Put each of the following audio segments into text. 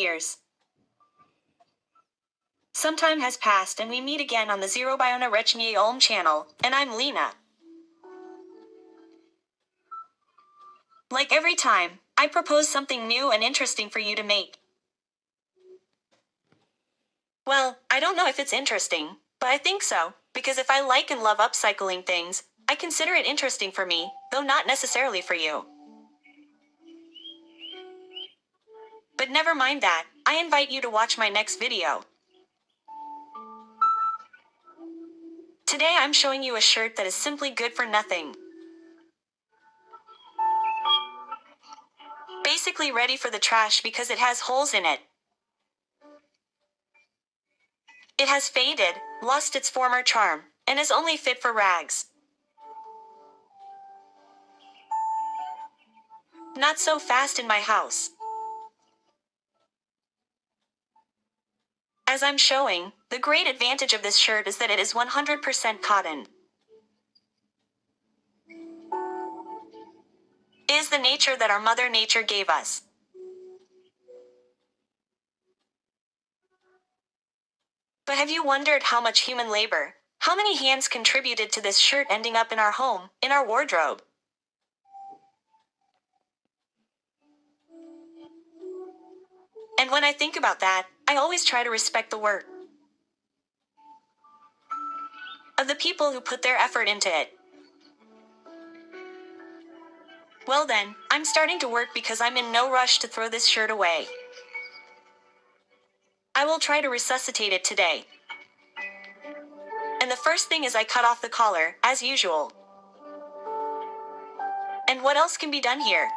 years. Some time has passed and we meet again on the Zero Biona Rechnie Olm channel, and I'm Lena. Like every time, I propose something new and interesting for you to make. Well, I don't know if it's interesting, but I think so, because if I like and love upcycling things, I consider it interesting for me, though not necessarily for you. But never mind that, I invite you to watch my next video. Today I'm showing you a shirt that is simply good for nothing. Basically ready for the trash because it has holes in it. It has faded, lost its former charm, and is only fit for rags. Not so fast in my house. As I'm showing, the great advantage of this shirt is that it is 100% cotton. It is the nature that our Mother Nature gave us. But have you wondered how much human labor, how many hands contributed to this shirt ending up in our home, in our wardrobe? And when I think about that, I always try to respect the work of the people who put their effort into it. Well then, I'm starting to work because I'm in no rush to throw this shirt away. I will try to resuscitate it today. And the first thing is I cut off the collar, as usual. And what else can be done here?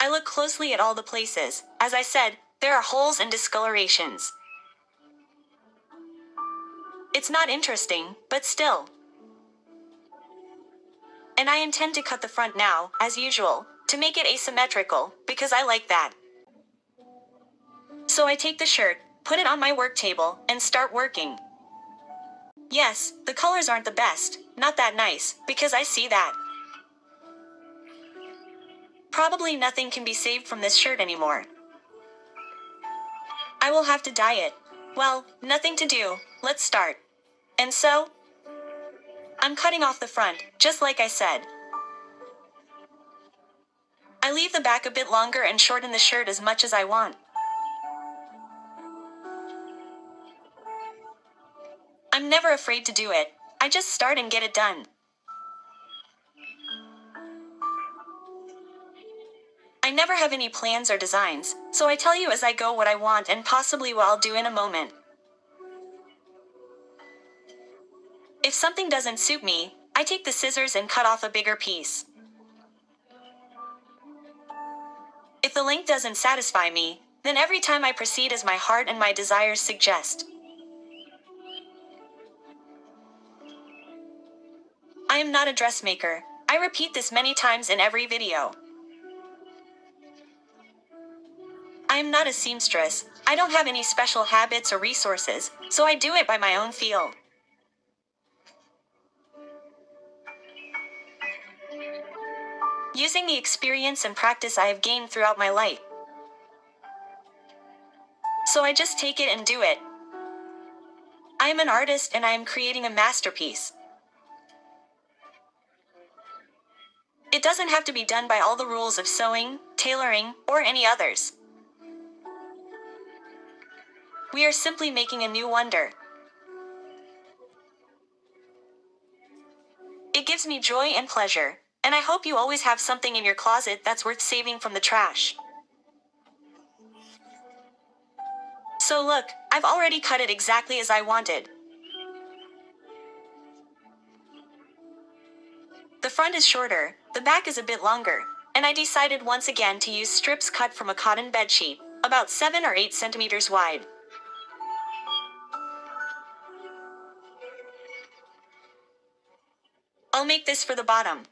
I look closely at all the places. As I said, there are holes and discolorations. It's not interesting, but still. And I intend to cut the front now, as usual, to make it asymmetrical, because I like that. So I take the shirt, put it on my work table, and start working. Yes, the colors aren't the best, not that nice, because I see that. Probably nothing can be saved from this shirt anymore. I will have to dye it. Well, nothing to do, let's start. And so, I'm cutting off the front, just like I said. I leave the back a bit longer and shorten the shirt as much as I want. I'm never afraid to do it. I just start and get it done. I never have any plans or designs, so I tell you as I go what I want and possibly what I'll do in a moment. If something doesn't suit me, I take the scissors and cut off a bigger piece. If the length doesn't satisfy me, then every time I proceed as my heart and my desires suggest. I am not a dressmaker. I repeat this many times in every video. I am not a seamstress. I don't have any special habits or resources, so I do it by my own feel. Using the experience and practice I have gained throughout my life. So I just take it and do it. I am an artist and I am creating a masterpiece. It doesn't have to be done by all the rules of sewing, tailoring, or any others. We are simply making a new wonder. It gives me joy and pleasure, and I hope you always have something in your closet that's worth saving from the trash. So look, I've already cut it exactly as I wanted. The front is shorter, the back is a bit longer, and I decided once again to use strips cut from a cotton bedsheet, about 7 or 8 centimeters wide. I'll make this for the bottom.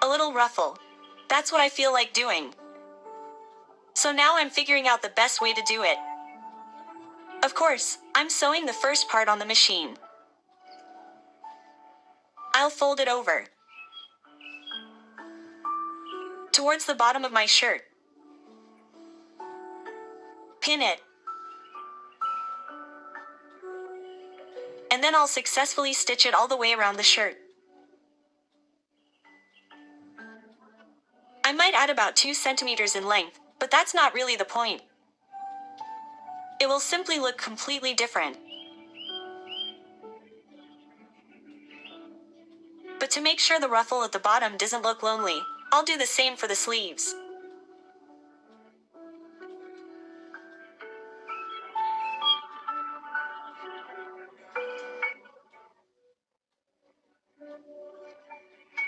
A little ruffle. That's what I feel like doing. So now I'm figuring out the best way to do it. Of course, I'm sewing the first part on the machine. I'll fold it over. towards the bottom of my shirt. Pin it. And then I'll successfully stitch it all the way around the shirt. I might add about 2 centimeters in length, but that's not really the point. It will simply look completely different. But to make sure the ruffle at the bottom doesn't look lonely, I'll do the same for the sleeves.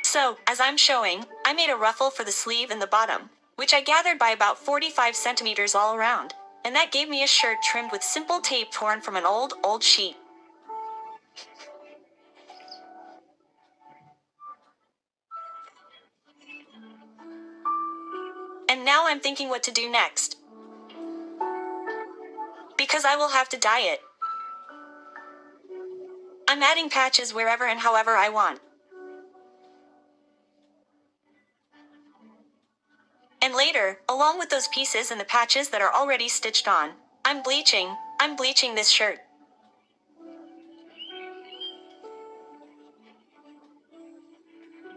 So, as I'm showing, I made a ruffle for the sleeve and the bottom, which I gathered by about 45 centimeters all around, and that gave me a shirt trimmed with simple tape torn from an old sheet. And now I'm thinking what to do next. Because I will have to dye it. I'm adding patches wherever and however I want. And later, along with those pieces and the patches that are already stitched on, I'm bleaching this shirt.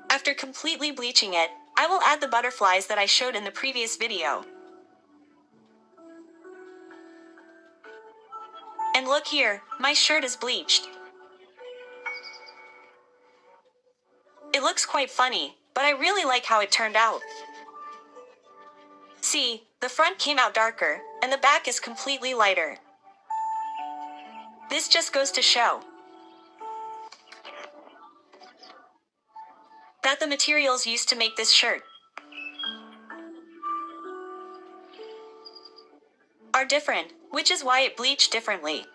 After completely bleaching it, I will add the butterflies that I showed in the previous video. And look here, my shirt is bleached. It looks quite funny, but I really like how it turned out. See, the front came out darker, and the back is completely lighter. This just goes to show that the materials used to make this shirt are different, which is why it bleached differently.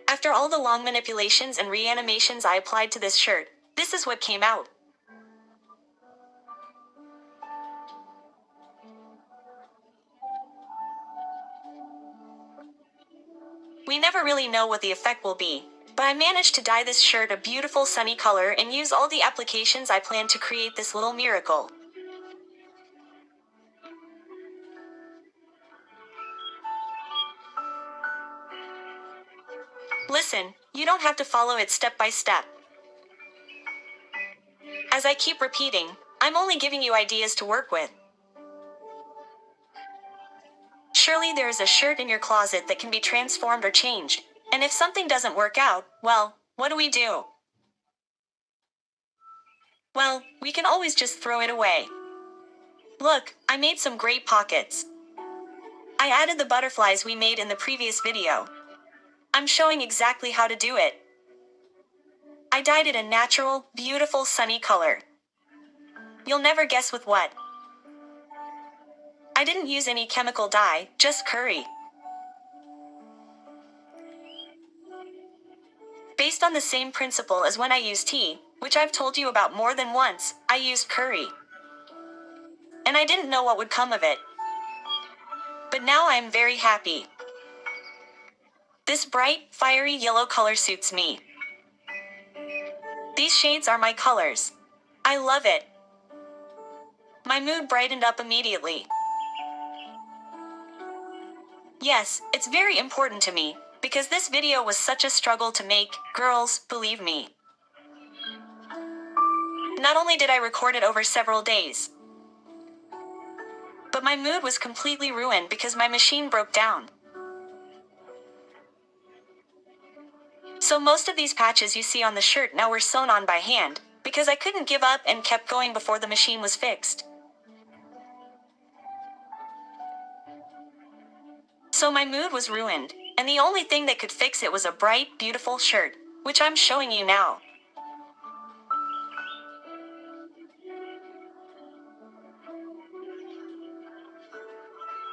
After all the long manipulations and reanimations I applied to this shirt, this is what came out. We never really know what the effect will be, but I managed to dye this shirt a beautiful sunny color and use all the applications I planned to create this little miracle. Listen, you don't have to follow it step by step. As I keep repeating, I'm only giving you ideas to work with. Surely there is a shirt in your closet that can be transformed or changed, and if something doesn't work out, well, what do we do? Well, we can always just throw it away. Look, I made some great pockets. I added the butterflies we made in the previous video. I'm showing exactly how to do it. I dyed it a natural, beautiful sunny color. You'll never guess with what. I didn't use any chemical dye, just curry. Based on the same principle as when I used tea, which I've told you about more than once, I used curry. And I didn't know what would come of it. But now I am very happy. This bright, fiery yellow color suits me. These shades are my colors. I love it. My mood brightened up immediately. Yes, it's very important to me, because this video was such a struggle to make, girls, believe me. Not only did I record it over several days, but my mood was completely ruined because my machine broke down. So most of these patches you see on the shirt now were sewn on by hand, because I couldn't give up and kept going before the machine was fixed. So my mood was ruined, and the only thing that could fix it was a bright, beautiful shirt, which I'm showing you now.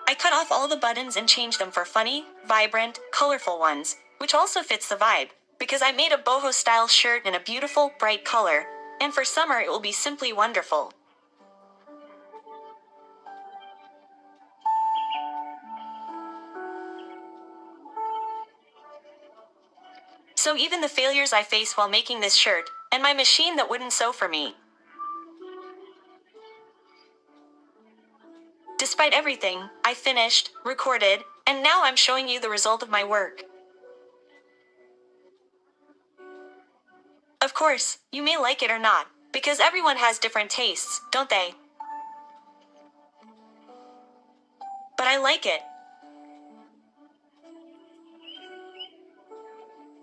I cut off all the buttons and changed them for funny, vibrant, colorful ones, which also fits the vibe, because I made a boho-style shirt in a beautiful, bright color, and for summer it will be simply wonderful. So even the failures I face while making this shirt, and my machine that wouldn't sew for me. Despite everything, I finished, recorded, and now I'm showing you the result of my work. Of course, you may like it or not, because everyone has different tastes, don't they? But I like it.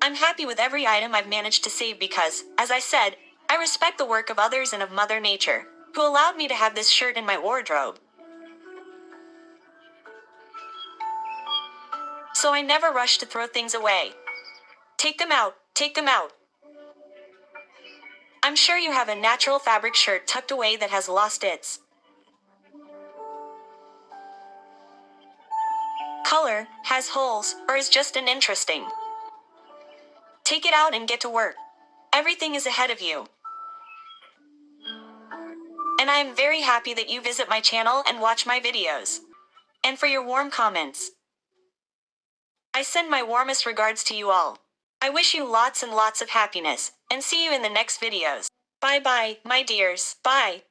I'm happy with every item I've managed to save because, as I said, I respect the work of others and of Mother Nature, who allowed me to have this shirt in my wardrobe. So I never rush to throw things away. Take them out, take them out. I'm sure you have a natural fabric shirt tucked away that has lost its color, has holes, or is just an interesting. Take it out and get to work. Everything is ahead of you. And I am very happy that you visit my channel and watch my videos. And for your warm comments. I send my warmest regards to you all. I wish you lots and lots of happiness, and see you in the next videos. Bye bye, my dears, bye.